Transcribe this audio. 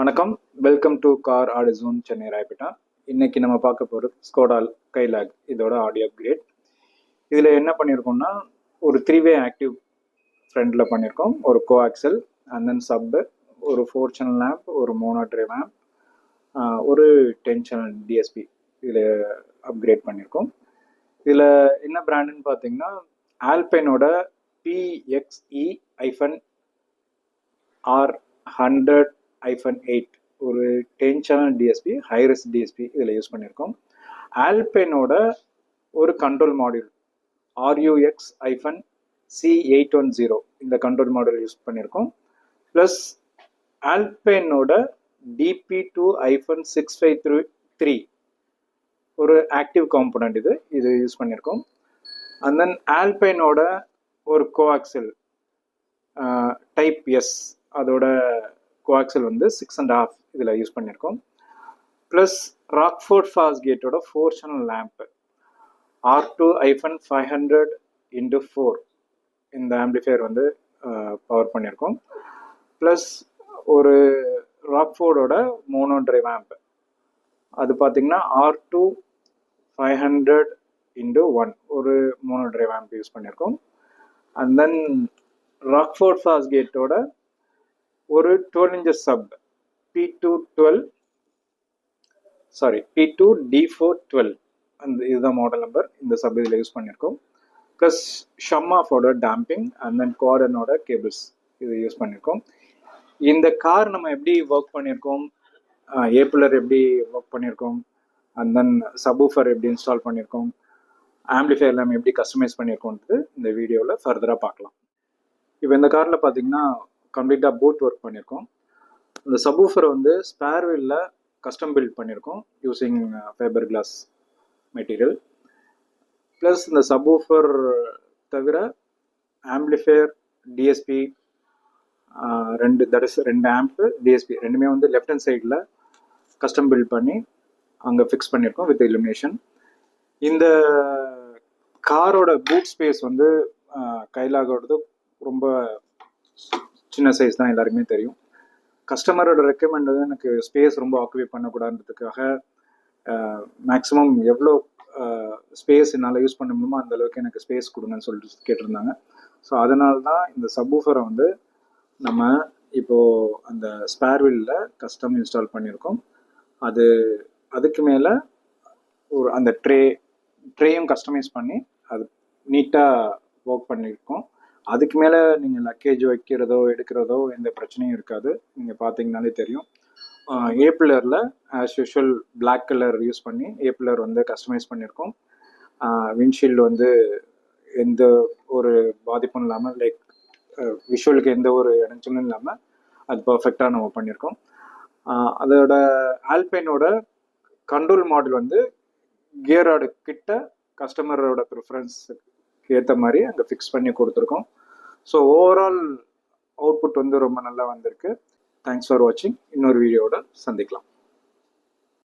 வணக்கம், welcome to car Aadi zone Chennai Royapettah. இன்னைக்கு நம்ம பார்க்க போகிறது ஸ்கோடா கைலாக் இதோட ஆடியோ அப்கிரேட். இதில் என்ன பண்ணியிருக்கோம்னா, ஒரு 3-வே ஆக்டிவ் ஃப்ரண்டில் பண்ணியிருக்கோம், ஒரு கோஆக்சல் அண்ட் தென் சப்பு, ஒரு 4 சேனல் லேம்ப், ஒரு மோனோ ட்ரைவ் ஆம்ப், ஒரு 10 சேனல் டிஎஸ்பி இதில் அப்கிரேட் பண்ணியிருக்கோம். இதில் என்ன பிராண்டுன்னு பார்த்தீங்கன்னா, ஆல்பைனோட PXE-R100-8 ஒரு 10 சேனல் டிஎஸ்பி, ஹைரிஸ் டிஎஸ்பி இதில் யூஸ் பண்ணியிருக்கோம். ஆல்பைனோட ஒரு கண்ட்ரோல் மாடியூல் RUX-C810 இந்த கண்ட்ரோல் மாடியூல் யூஸ் பண்ணியிருக்கோம். ப்ளஸ் ஆல்பைனோட DP2-653 ஒரு ஆக்டிவ் காம்போனன்ட் இது யூஸ் பண்ணியிருக்கோம். அண்ட் தென் ஆல்பைனோட ஒரு கோஆக்சல் டைப் எஸ், அதோட கோஆக்சல் வந்து 6.5 இதில் யூஸ் பண்ணியிருக்கோம். ப்ளஸ் ராக்ஃபோர்ட் ஃபாஸ்கேட்டோட 4 சேனல் லேம்ப் R2-500x4 இந்த ஆம்பிளிஃபையர் வந்து பவர் பண்ணியிருக்கோம். ப்ளஸ் ஒரு ராக்ஃபோர்டோட மோனோ ட்ரைவ் ஆம்ப், அது பார்த்தீங்கன்னா R2-500x1 ஒரு மோனோ ட்ரைவ் ஆம்ப் யூஸ் பண்ணியிருக்கோம். அண்ட் தென் ராக்ஃபோர்ட் ஃபாஸ்கேட்டோட ஒரு 12 inches சப் P2D412 அந்த இதுதான் மாடல் நம்பர். இந்த சப் இதில் யூஸ் பண்ணியிருக்கோம். ப்ளஸ் ஷம்மாஃபோட டேம்பிங் அண்ட் தென் குவாடனோட கேபிள்ஸ் இது யூஸ் பண்ணியிருக்கோம். இந்த கார் நம்ம எப்படி ஒர்க் பண்ணியிருக்கோம், ஏப்புலர் எப்படி ஒர்க் பண்ணியிருக்கோம், அண்ட் தென் சப்வூஃபர் எப்படி இன்ஸ்டால் பண்ணியிருக்கோம், ஆம்பிளிஃபையர் நம்ம எப்படி கஸ்டமைஸ் பண்ணியிருக்கோன்றது இந்த வீடியோவில் ஃபர்தராக பார்க்கலாம். இப்போ இந்த காரில் பார்த்தீங்கன்னா கம்ப்ளீட்டாக பூட் ஒர்க் பண்ணியிருக்கோம். இந்த சப்வூஃபரை வந்து ஸ்பேர் வீலில் கஸ்டம் பில்ட் பண்ணியிருக்கோம் using fibre class material. Plus இந்த சப்வூஃபர் தவிர ஆம்பிளிஃபையர், டிஎஸ்பி ரெண்டு ஆம்ப்பு, டிஎஸ்பி ரெண்டுமே வந்து லெஃப்ட் ஹேண்ட் சைடில் கஸ்டம் பில்ட் பண்ணி அங்கே ஃபிக்ஸ் பண்ணியிருக்கோம் வித் இலுமினேஷன். இந்த காரோட பூட் ஸ்பேஸ் வந்து கைலாகோடது ரொம்ப சின்ன சைஸ் தான், எல்லாருக்குமே தெரியும். கஸ்டமரோட ரெக்கமெண்ட் வந்து எனக்கு ஸ்பேஸ் ரொம்ப ஆக்குபை பண்ணக்கூடாதுன்றதுக்காக மேக்ஸிமம் எவ்வளோ ஸ்பேஸ் என்னால் யூஸ் பண்ண முடியுமோ அந்த அளவுக்கு எனக்கு ஸ்பேஸ் கொடுங்கன்னு சொல்லிட்டு கேட்டிருந்தாங்க. ஸோ அதனால தான் இந்த சப்வூஃபரை வந்து நம்ம இப்போது அந்த ஸ்பேர் வீலில் கஸ்டம் இன்ஸ்டால் பண்ணியிருக்கோம். அதுக்கு மேலே ஒரு அந்த ட்ரேயும் கஸ்டமைஸ் பண்ணி அது நீட்டாக ஒர்க் பண்ணியிருக்கோம். அதுக்கு மேலே நீங்கள் லக்கேஜ் வைக்கிறதோ எடுக்கிறதோ எந்த பிரச்சனையும் இருக்காது. நீங்கள் பார்த்தீங்கனாலே தெரியும். ஏப்புலரில் as usual black colour use பண்ணி ஏப்புலர் வந்து கஸ்டமைஸ் பண்ணியிருக்கோம். விண்ட்ஷீல்டு வந்து எந்த ஒரு பாதிப்பும் இல்லாமல், லைக் விஷுவலுக்கு எந்த ஒரு இடைஞ்சலும் இல்லாமல் அது பர்ஃபெக்டாக நம்ம பண்ணியிருக்கோம். அதோட ஆல்பைனோட கண்ட்ரோல் மாடல் வந்து கியராடு கிட்ட கஸ்டமரோட ப்ரிஃபரன்ஸுக்கு ஏற்ற மாதிரி அங்கே ஃபிக்ஸ் பண்ணி கொடுத்துருக்கோம். ஸோ ஓவரால் அவுட்புட் வந்து ரொம்ப நல்லா வந்திருக்கு. தேங்க்ஸ் ஃபார் வாட்சிங். இன்னொரு வீடியோவோட சந்திக்கலாம்.